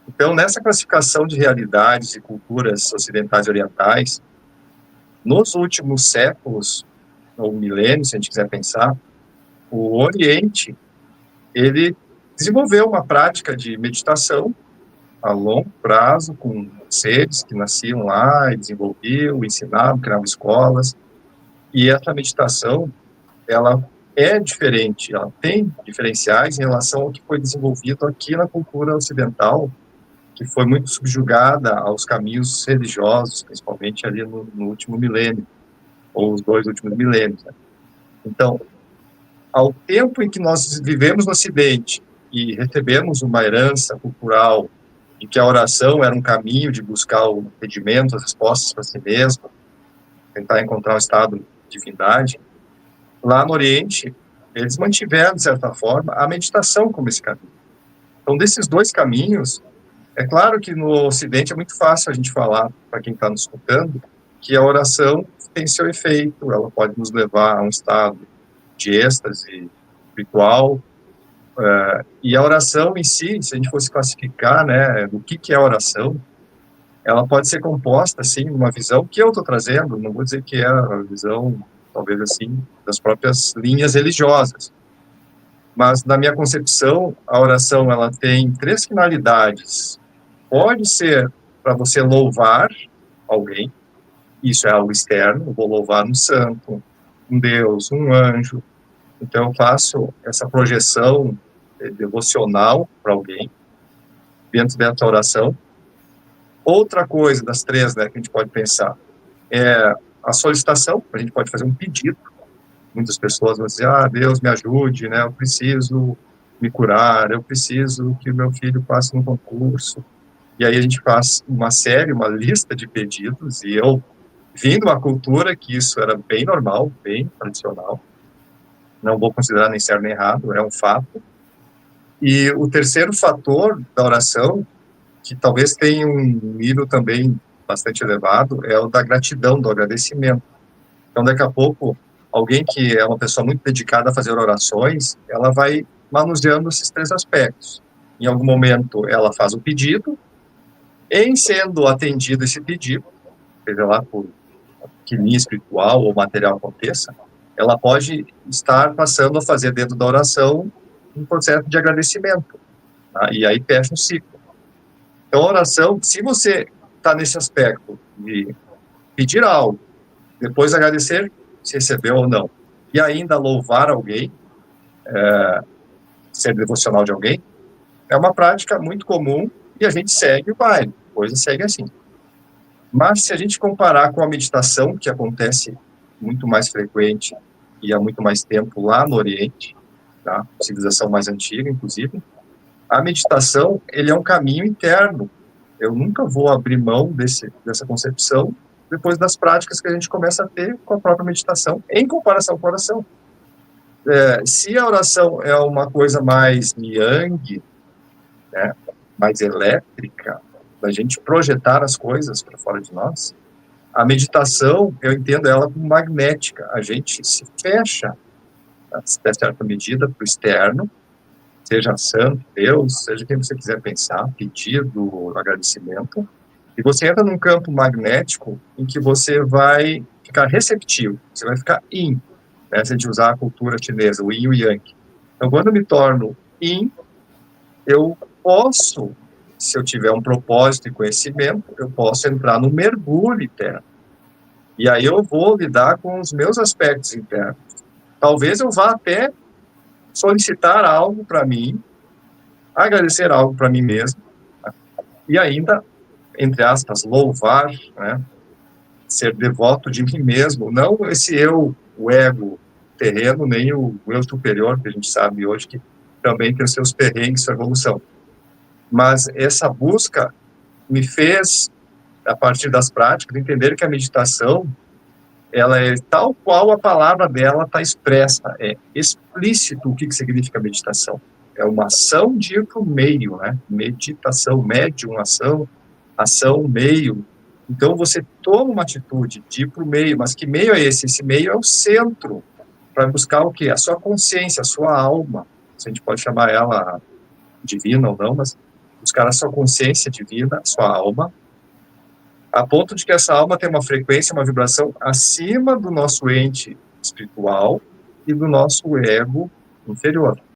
Então, nessa classificação de realidades e culturas ocidentais e orientais, nos últimos séculos, ou milênios, se a gente quiser pensar, o Oriente, ele desenvolveu uma prática de meditação a longo prazo, com seres que nasciam lá e desenvolviam, ensinavam, criavam escolas, e essa meditação, ela é diferente, ela tem diferenciais em relação ao que foi desenvolvido aqui na cultura ocidental, que foi muito subjugada aos caminhos religiosos, principalmente ali no último milênio, ou os 2 últimos milênios, né? Então, ao tempo em que nós vivemos no Ocidente e recebemos uma herança cultural em que a oração era um caminho de buscar o entendimento, as respostas para si mesmo, tentar encontrar um estado de divindade, lá no Oriente, eles mantiveram, de certa forma, a meditação como esse caminho. Então, desses 2 caminhos, é claro que no Ocidente é muito fácil a gente falar, para quem está nos escutando, que a oração tem seu efeito, ela pode nos levar a um estado de êxtase espiritual, e a oração em si, se a gente fosse classificar, né, do que é a oração, ela pode ser composta, assim, numa visão que eu estou trazendo, não vou dizer que é a visão, talvez assim, das próprias linhas religiosas, mas na minha concepção, a oração, ela tem 3 finalidades. Pode ser para você louvar alguém, isso é algo externo, eu vou louvar um santo, um Deus, um anjo, então eu faço essa projeção devocional para alguém, dentro dessa oração. Outra coisa das 3, né, que a gente pode pensar, é a solicitação, a gente pode fazer um pedido, muitas pessoas vão dizer, Deus me ajude, né, eu preciso me curar, eu preciso que o meu filho passe no concurso, e aí a gente faz uma série, uma lista de pedidos, e eu vim de uma cultura que isso era bem normal, bem tradicional, não vou considerar nem certo nem errado, é um fato. E o terceiro fator da oração, que talvez tenha um nível também bastante elevado, é o da gratidão, do agradecimento. Então, daqui a pouco, alguém que é uma pessoa muito dedicada a fazer orações, ela vai manuseando esses 3 aspectos. Em algum momento, ela faz o pedido, em sendo atendido esse pedido, seja lá por que linha espiritual ou material aconteça, ela pode estar passando a fazer dentro da oração um processo de agradecimento, tá? E aí fecha um ciclo. Então, a oração, se você está nesse aspecto de pedir algo, depois agradecer se recebeu ou não, e ainda louvar alguém, ser devocional de alguém, é uma prática muito comum e a gente segue o baile, coisa segue assim. Mas se a gente comparar com a meditação, que acontece muito mais frequente e há muito mais tempo lá no Oriente, tá? Civilização mais antiga, inclusive, a meditação, ele é um caminho interno. Eu nunca vou abrir mão dessa concepção depois das práticas que a gente começa a ter com a própria meditação, em comparação com a oração. Se a oração é uma coisa mais yang, né, mais elétrica, da gente projetar as coisas para fora de nós, a meditação, eu entendo ela como magnética. A gente se fecha, até certa medida, para o externo, seja santo, Deus, seja quem você quiser pensar, pedido, agradecimento, e você entra num campo magnético em que você vai ficar receptivo, você vai ficar yin, né, se a gente usar a cultura chinesa, o yin e o yang. Então, quando eu me torno yin, eu posso, se eu tiver um propósito e conhecimento, eu posso entrar no mergulho interno. E aí eu vou lidar com os meus aspectos internos. Talvez eu vá até solicitar algo para mim, agradecer algo para mim mesmo, e ainda, entre aspas, louvar, né, ser devoto de mim mesmo, não esse eu, o ego terreno, nem o eu superior, que a gente sabe hoje que também tem os seus perrengues, sua evolução. Mas essa busca me fez, a partir das práticas, entender que a meditação, ela é tal qual a palavra dela está expressa, é explícito o que significa meditação. É uma ação de ir para o meio, né? Meditação, médium, ação, meio. Então, você toma uma atitude de ir para o meio, mas que meio é esse? Esse meio é o centro, para buscar o quê? A sua consciência, a sua alma, se a gente pode chamar ela divina ou não, mas buscar a sua consciência divina, a sua alma, a ponto de que essa alma tem uma frequência, uma vibração acima do nosso ente espiritual e do nosso ego inferior.